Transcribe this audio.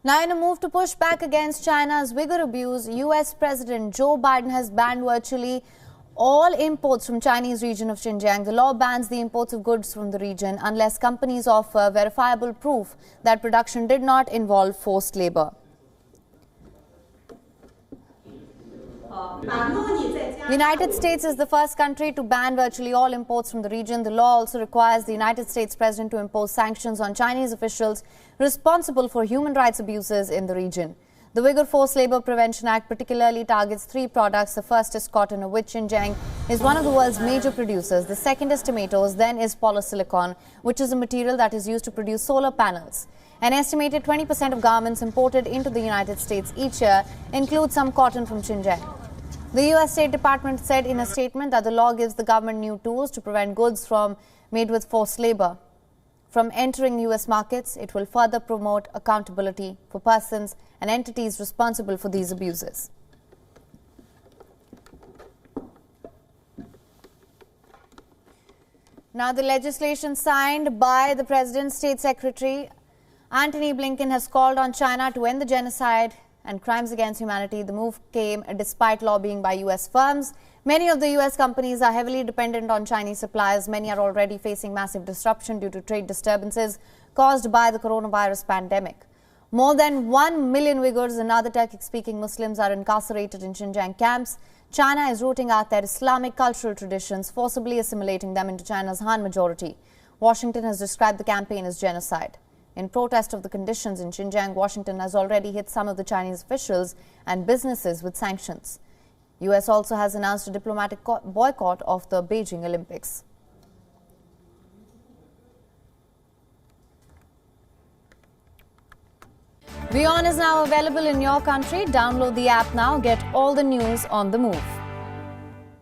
Now, in a move to push back against China's Uyghur abuse, US President Joe Biden has banned virtually all imports from Chinese region of Xinjiang. The law bans the imports of goods from the region unless companies offer verifiable proof that production did not involve forced labor. The United States is the first country to ban virtually all imports from the region. The law also requires the United States president to impose sanctions on Chinese officials responsible for human rights abuses in the region. The Uyghur Forced Labor Prevention Act particularly targets three products. The first is cotton, of which Xinjiang is one of the world's major producers. The second is tomatoes, then is polysilicon, which is a material that is used to produce solar panels. An estimated 20% of garments imported into the United States each year include some cotton from Xinjiang. The U.S. State Department said in a statement that the law gives the government new tools to prevent goods made with forced labor from entering U.S. markets. It will further promote accountability for persons and entities responsible for these abuses. Now, the legislation signed by the President's State Secretary Antony Blinken has called on China to end the genocide and crimes against humanity. The move came despite lobbying by U.S. firms. Many of the U.S. companies are heavily dependent on Chinese suppliers. Many are already facing massive disruption due to trade disturbances caused by the coronavirus pandemic. More than 1 million Uyghurs and other Turkic-speaking Muslims are incarcerated in Xinjiang camps. China is rooting out their Islamic cultural traditions, forcibly assimilating them into China's Han majority. Washington has described the campaign as genocide. In protest of the conditions in Xinjiang, Washington has already hit some of the Chinese officials and businesses with sanctions. U.S. also has announced a diplomatic boycott of the Beijing Olympics. WION is now available in your country. Download the app now. Get all the news on the move.